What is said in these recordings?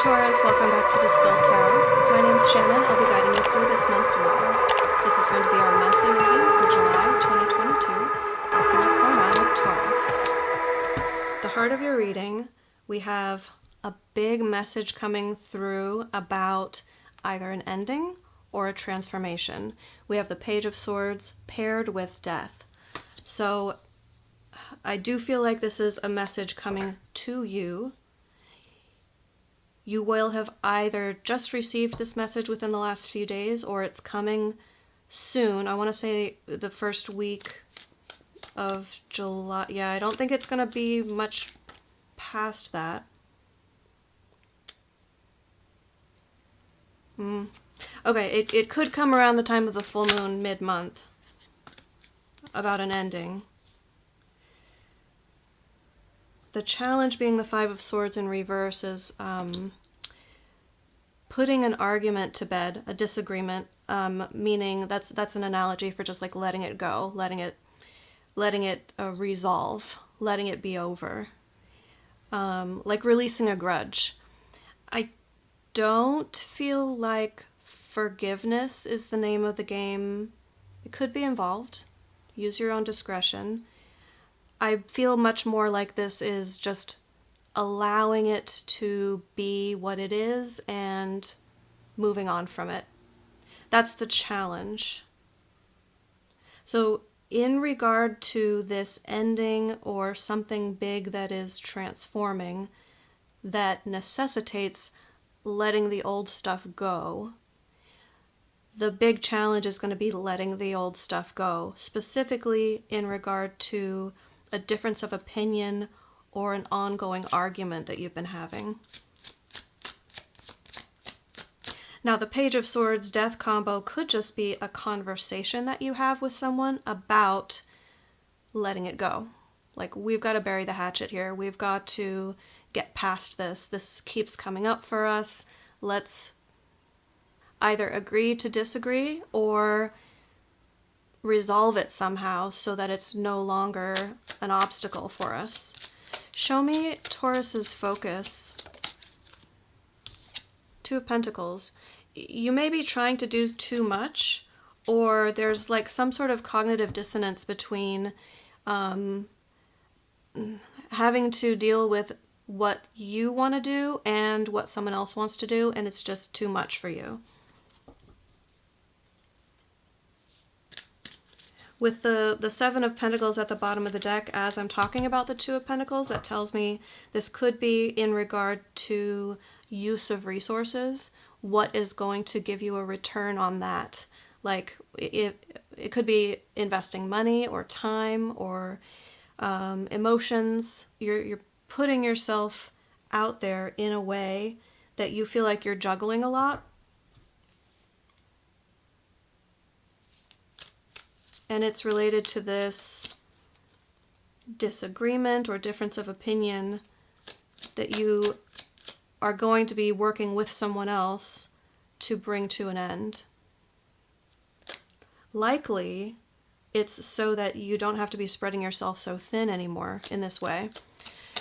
Taurus, welcome back to Distilled Tarot. My name is Shannon. I'll be guiding you through this month's reading. This is going to be our monthly reading for July 2022. Let's see what's going on with Taurus. The heart of your reading, we have a big message coming through about either an ending or a transformation. We have the Page of Swords paired with Death. So I do feel like this is a message coming to you. You will have either just received this message within the last few days or it's coming soon. I want to say the first week of July. Yeah, I don't think it's going to be much past that. Okay, it could come around the time of the full moon mid-month about an ending. The challenge being the Five of Swords in reverse is putting an argument to bed, a disagreement, meaning that's an analogy for just like letting it go, letting it resolve, letting it be over, like releasing a grudge. I don't feel like forgiveness is the name of the game. It could be involved. Use your own discretion. I feel much more like this is just allowing it to be what it is and moving on from it. That's the challenge. So in regard to this ending or something big that is transforming, that necessitates letting the old stuff go, the big challenge is going to be letting the old stuff go, specifically in regard to a difference of opinion or an ongoing argument that you've been having. Now, the Page of Swords Death combo could just be a conversation that you have with someone about letting it go. Like, we've got to bury the hatchet here. We've got to get past this. This keeps coming up for us. Let's either agree to disagree or resolve it somehow so that it's no longer an obstacle for us. Show me Taurus's focus. Two of Pentacles. You may be trying to do too much, or there's like some sort of cognitive dissonance between having to deal with what you want to do and what someone else wants to do, and it's just too much for you. With the Seven of Pentacles at the bottom of the deck, as I'm talking about the Two of Pentacles, that tells me this could be in regard to use of resources. What is going to give you a return on that? Like, it could be investing money or time or emotions. You're putting yourself out there in a way that you feel like you're juggling a lot. And it's related to this disagreement or difference of opinion that you are going to be working with someone else to bring to an end. Likely, it's so that you don't have to be spreading yourself so thin anymore in this way.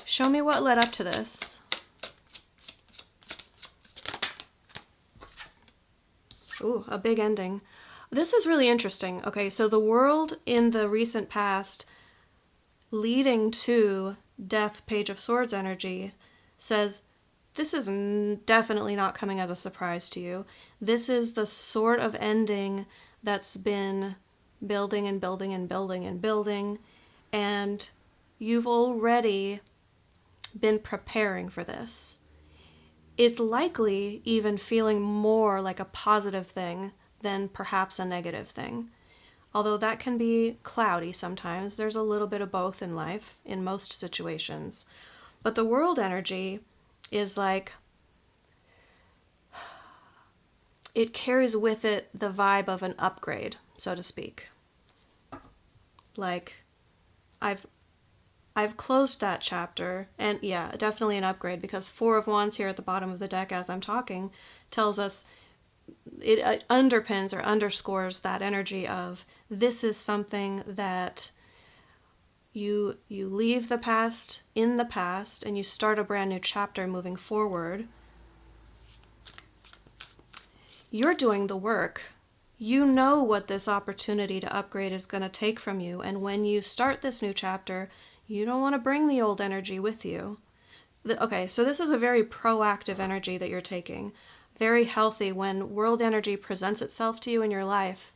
Show me what led up to this. Ooh, a big ending. This is really interesting. Okay, so the world in the recent past leading to Death, Page of Swords energy says this is definitely not coming as a surprise to you. This is the sort of ending that's been building and building and building and building, and you've already been preparing for this. It's likely even feeling more like a positive thing than perhaps a negative thing. Although that can be cloudy sometimes. There's a little bit of both in life, in most situations. But the world energy is like, it carries with it the vibe of an upgrade, so to speak. Like, I've closed that chapter, and yeah, definitely an upgrade, because Four of Wands here at the bottom of the deck as I'm talking tells us, it underpins or underscores that energy of this is something that you leave the past in the past and you start a brand new chapter moving forward you're doing the work. You know what this opportunity to upgrade is going to take from you. And when you start this new chapter, you don't want to bring the old energy with you. Okay, so this is a very proactive energy that you're taking. Very healthy. When world energy presents itself to you in your life,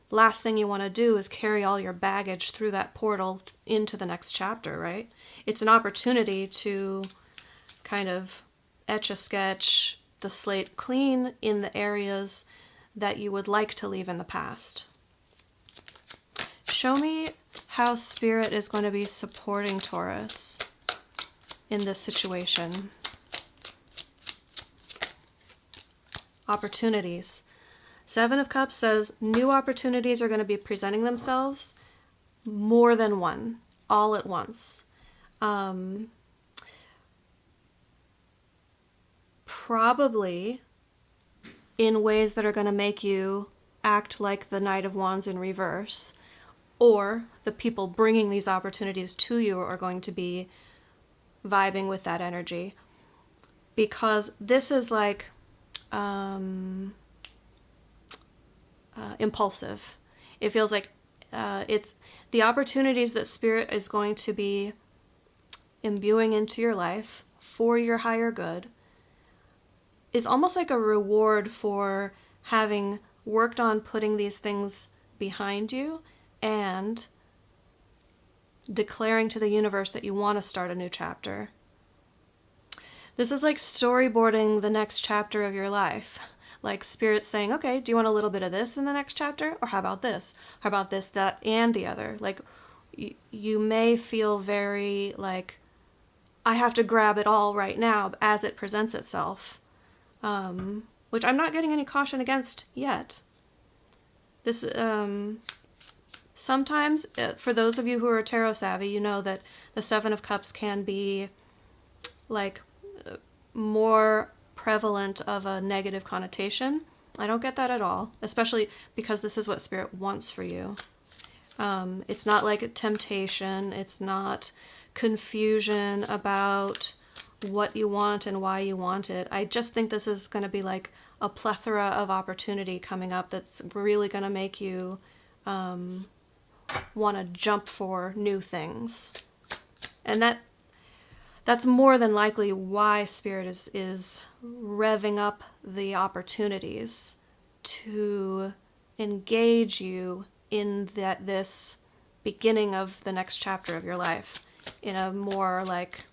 last thing you want to do is carry all your baggage through that portal into the next chapter, right? It's an opportunity to kind of etch a sketch, the slate clean in the areas that you would like to leave in the past. Show me how Spirit is going to be supporting Taurus in this situation. Opportunities. Seven of Cups says new opportunities are going to be presenting themselves, more than one, all at once. Probably in ways that are going to make you act like the Knight of Wands in reverse, or the people bringing these opportunities to you are going to be vibing with that energy, because this is like impulsive. It feels like it's the opportunities that Spirit is going to be imbuing into your life for your higher good is almost like a reward for having worked on putting these things behind you and declaring to the universe that you want to start a new chapter. This is like storyboarding the next chapter of your life. Like Spirit saying, okay, do you want a little bit of this in the next chapter? Or how about this? How about this, that, and the other? Like, you may feel very like, I have to grab it all right now as it presents itself. Which I'm not getting any caution against yet. This, sometimes, for those of you who are tarot savvy, you know that the Seven of Cups can be like more prevalent of a negative connotation. I don't get that at all, especially because this is what Spirit wants for you. It's not like a temptation. It's not confusion about what you want and why you want it. I just think this is going to be like a plethora of opportunity coming up that's really going to make you want to jump for new things. And that's more than likely why Spirit is revving up the opportunities to engage you in this beginning of the next chapter of your life in a more like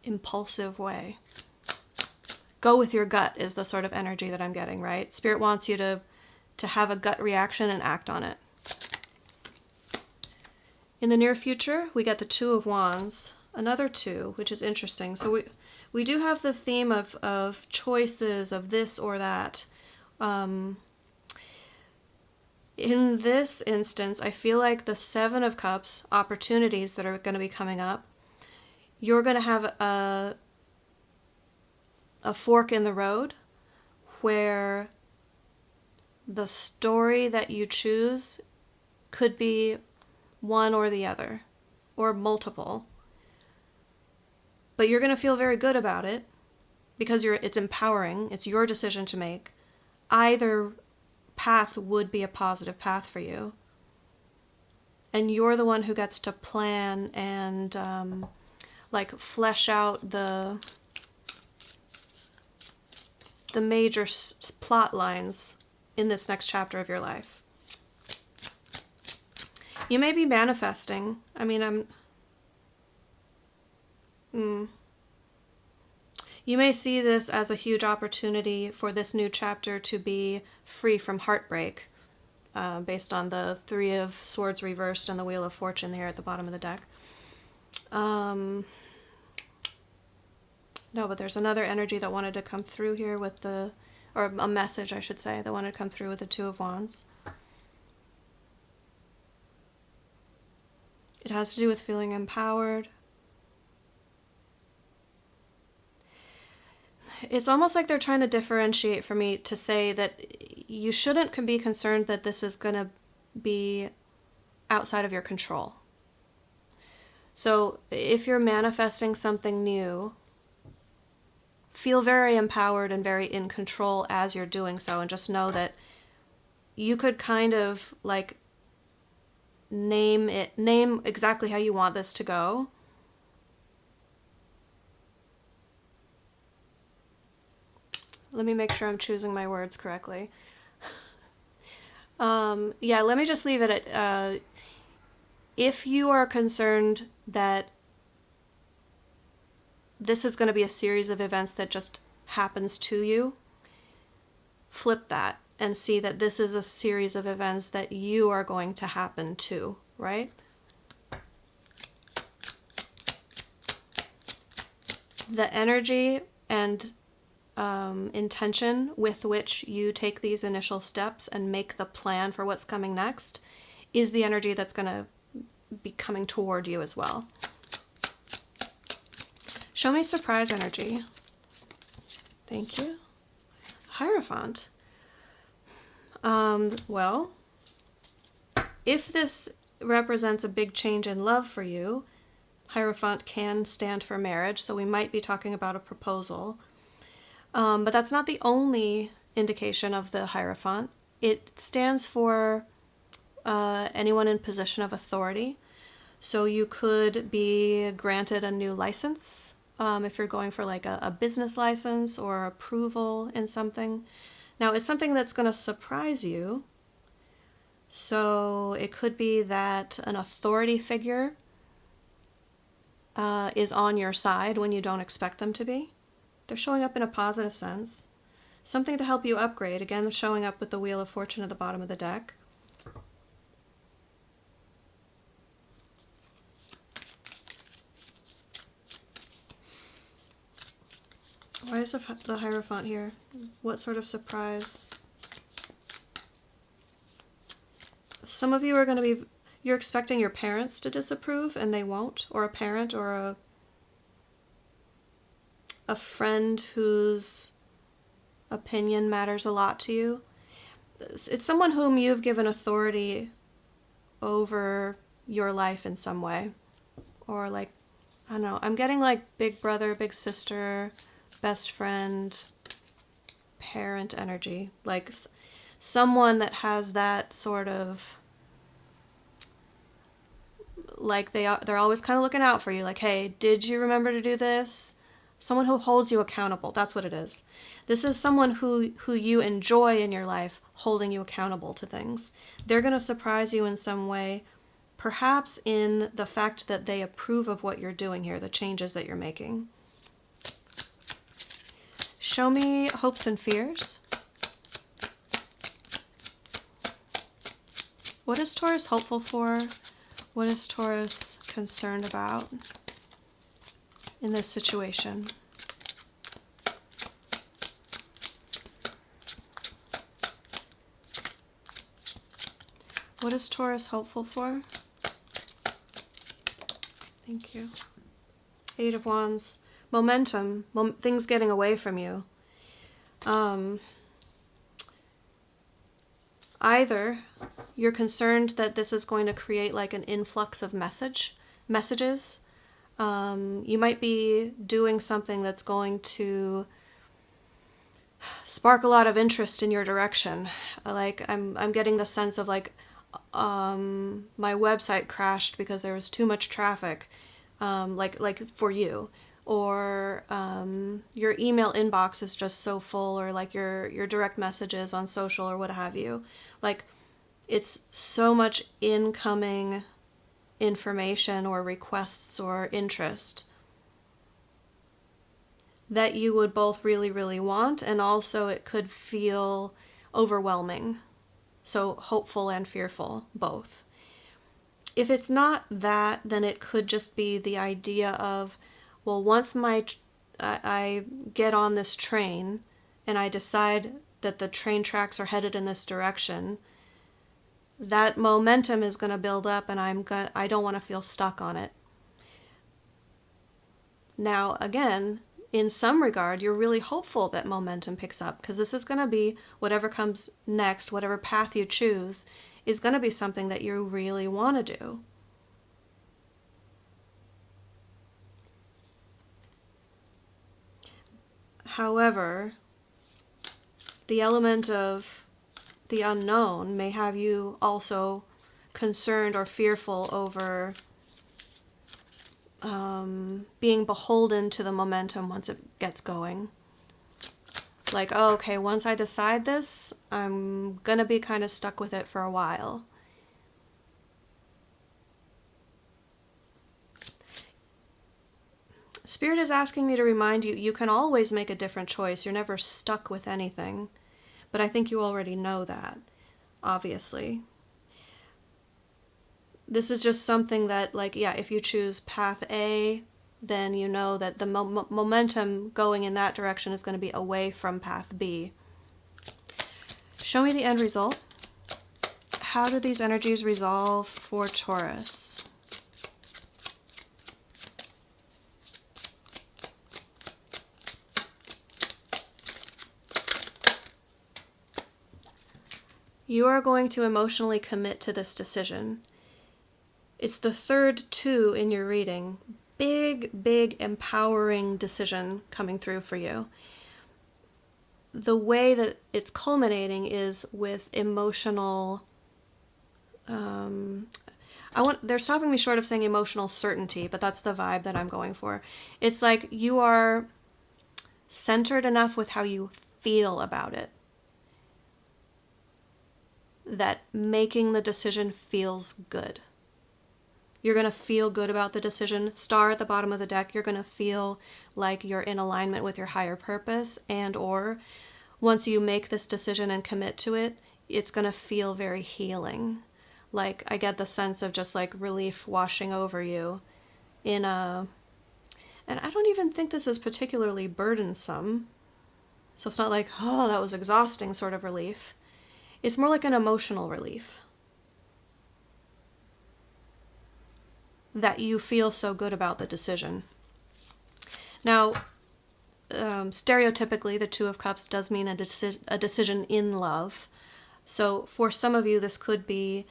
impulsive way. Go with your gut is the sort of energy that I'm getting, right? Spirit wants you to have a gut reaction and act on it. In the near future, we get the Two of Wands, another two, which is interesting. So we do have the theme of choices, of this or that. In this instance, I feel like the Seven of Cups, opportunities that are going to be coming up, you're going to have a fork in the road where the story that you choose could be one or the other, or multiple. But you're going to feel very good about it because it's empowering. It's your decision to make. Either path would be a positive path for you. And you're the one who gets to plan and like flesh out the major plot lines in this next chapter of your life. You may be manifesting. I mean, you may see this as a huge opportunity for this new chapter to be free from heartbreak, based on the Three of Swords reversed and the Wheel of Fortune here at the bottom of the deck. No, but there's another energy that wanted to come through here with or a message, I should say, that wanted to come through with the Two of Wands. It has to do with feeling empowered. It's almost like they're trying to differentiate for me to say that you shouldn't be concerned that this is going to be outside of your control. So if you're manifesting something new, feel very empowered and very in control as you're doing so, and just know that you could kind of like name exactly how you want this to go. Let me make sure I'm choosing my words correctly. Yeah, let me just leave it at, if you are concerned that this is going to be a series of events that just happens to you, flip that and see that this is a series of events that you are going to happen to, right? The energy and intention with which you take these initial steps and make the plan for what's coming next is the energy that's going to be coming toward you as well. Show me surprise energy. Thank you. Hierophant. Well, if this represents a big change in love for you, Hierophant can stand for marriage, so we might be talking about a proposal. But that's not the only indication of the Hierophant. It stands for anyone in position of authority. So you could be granted a new license if you're going for like a business license or approval in something. Now, it's something that's going to surprise you. So it could be that an authority figure is on your side when you don't expect them to be. They're showing up in a positive sense. Something to help you upgrade. Again, showing up with the Wheel of Fortune at the bottom of the deck. Why is the Hierophant here? What sort of surprise? Some of you are going to be, you're expecting your parents to disapprove and they won't, or a parent or a friend whose opinion matters a lot to you. It's someone whom you've given authority over your life in some way. Or like, I don't know, I'm getting like big brother, big sister, best friend, parent energy. Like someone that has that sort of, like they're always kind of looking out for you. Like, hey, did you remember to do this? Someone who holds you accountable. That's what it is. This is someone who you enjoy in your life, holding you accountable to things. They're going to surprise you in some way, perhaps in the fact that they approve of what you're doing here, the changes that you're making. Show me hopes and fears. What is Taurus hopeful for? What is Taurus concerned about in this situation? What is Taurus hopeful for? Thank you. Eight of Wands. Momentum. Things getting away from you. Either you're concerned that this is going to create like an influx of messages. You might be doing something that's going to spark a lot of interest in your direction. Like I'm getting the sense of like my website crashed because there was too much traffic, like for you, or your email inbox is just so full, or like your direct messages on social or what have you. Like it's so much incoming information or requests or interest that you would both really, really want, and also it could feel overwhelming. So hopeful and fearful, both. If it's not that, then it could just be the idea of, well, once I get on this train and I decide that the train tracks are headed in this direction, that momentum is going to build up, and I don't want to feel stuck on it. Now, again, in some regard, you're really hopeful that momentum picks up, because this is going to be, whatever comes next, whatever path you choose, is going to be something that you really want to do. However, the element of the unknown may have you also concerned or fearful over being beholden to the momentum once it gets going. Like, oh, okay, once I decide this, I'm gonna be kind of stuck with it for a while. Spirit is asking me to remind you, you can always make a different choice. You're never stuck with anything. But I think you already know that, obviously. This is just something that, like, yeah, if you choose path A, then you know that the momentum going in that direction is going to be away from path B. Show me the end result. How do these energies resolve for Taurus? You are going to emotionally commit to this decision. It's the third 2 in your reading. Big, big, empowering decision coming through for you. The way that it's culminating is with emotional, they're stopping me short of saying emotional certainty, but that's the vibe that I'm going for. It's like you are centered enough with how you feel about it that making the decision feels good. You're going to feel good about the decision. Star at the bottom of the deck, you're going to feel like you're in alignment with your higher purpose, and or once you make this decision and commit to it, it's going to feel very healing. Like, I get the sense of just like relief washing over you in a, and I don't even think this is particularly burdensome. So it's not like, oh, that was exhausting sort of relief. It's more like an emotional relief. That you feel so good about the decision. Now, stereotypically, the 2 of Cups does mean a decision in love. So for some of you, this could be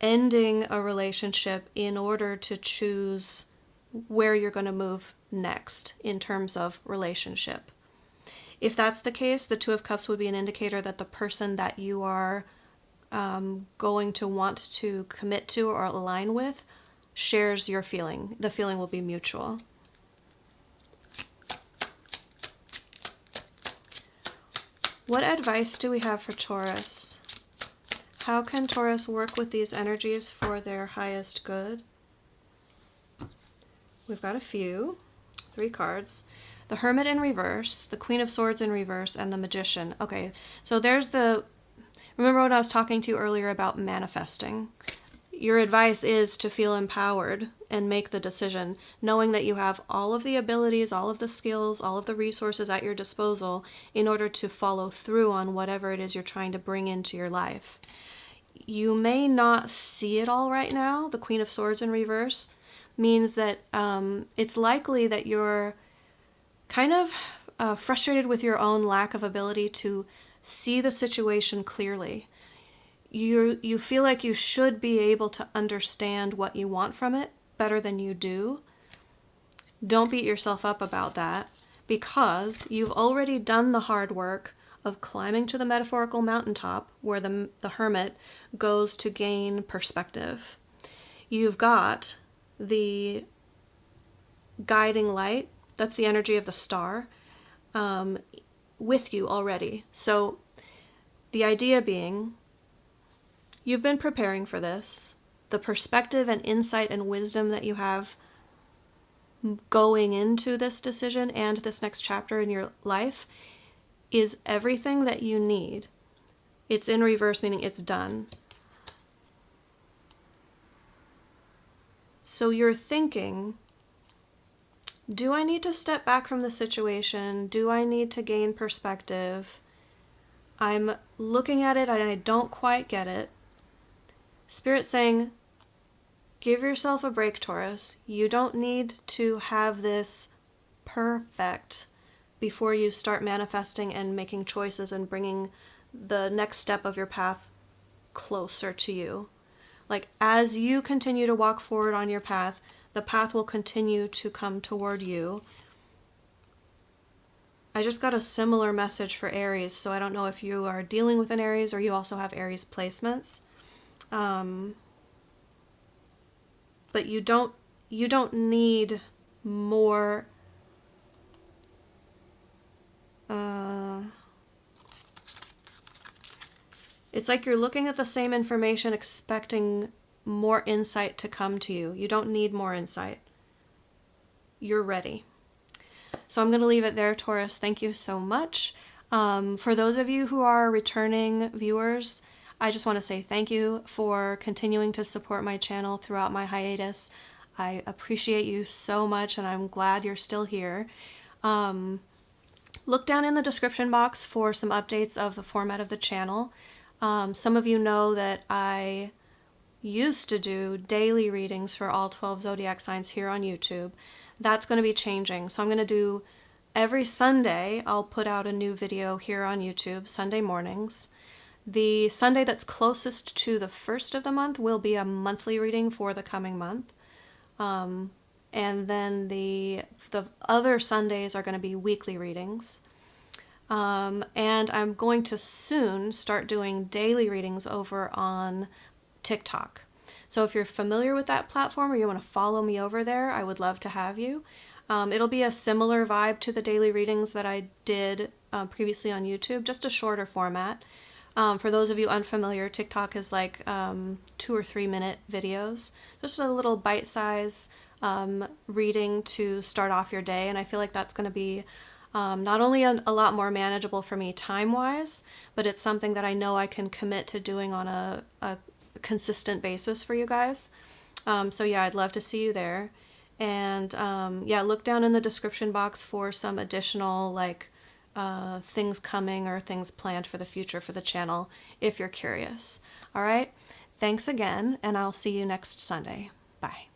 ending a relationship in order to choose where you're going to move next in terms of relationship. If that's the case, the 2 of Cups would be an indicator that the person that you are going to want to commit to or align with shares your feeling. The feeling will be mutual. What advice do we have for Taurus? How can Taurus work with these energies for their highest good? We've got a few. 3 cards. The Hermit in reverse, the Queen of Swords in reverse, and the Magician. Okay, so there's the... Remember when I was talking to you earlier about manifesting? Your advice is to feel empowered and make the decision, knowing that you have all of the abilities, all of the skills, all of the resources at your disposal in order to follow through on whatever it is you're trying to bring into your life. You may not see it all right now. The Queen of Swords in reverse means that it's likely that you're kind of frustrated with your own lack of ability to see the situation clearly. You feel like you should be able to understand what you want from it better than you do. Don't beat yourself up about that, because you've already done the hard work of climbing to the metaphorical mountaintop where the hermit goes to gain perspective. You've got the guiding light, that's the energy of the star, with you already. So the idea being, you've been preparing for this. The perspective and insight and wisdom that you have going into this decision and this next chapter in your life is everything that you need. It's in reverse, meaning it's done. So you're thinking, do I need to step back from the situation? Do I need to gain perspective? I'm looking at it and I don't quite get it. Spirit saying, give yourself a break, Taurus. You don't need to have this perfect before you start manifesting and making choices and bringing the next step of your path closer to you. Like, as you continue to walk forward on your path, the path will continue to come toward you. I just got a similar message for Aries, so I don't know if you are dealing with an Aries or you also have Aries placements. But you don't need more it's like you're looking at the same information expecting more insight to come to you. You don't need more insight. You're ready. So I'm going to leave it there, Taurus. Thank you so much. For those of you who are returning viewers, I just want to say thank you for continuing to support my channel throughout my hiatus. I appreciate you so much, and I'm glad you're still here. Look down in the description box for some updates of the format of the channel. Some of you know that I used to do daily readings for all 12 zodiac signs here on YouTube. That's going to be changing. So I'm going to do every Sunday, I'll put out a new video here on YouTube, Sunday mornings. The Sunday that's closest to the first of the month will be a monthly reading for the coming month. And then the other Sundays are going to be weekly readings. And I'm going to soon start doing daily readings over on TikTok. So if you're familiar with that platform or you want to follow me over there, I would love to have you. It'll be a similar vibe to the daily readings that I did previously on YouTube, just a shorter format. For those of you unfamiliar, TikTok is like 2 or 3 minute videos, just a little bite-size reading to start off your day, and I feel like that's going to be not only a lot more manageable for me time-wise, but it's something that I know I can commit to doing on a consistent basis for you guys. So yeah, I'd love to see you there. And yeah, look down in the description box for some additional like things coming or things planned for the future for the channel if you're curious. All right, thanks again, and I'll see you next Sunday. Bye.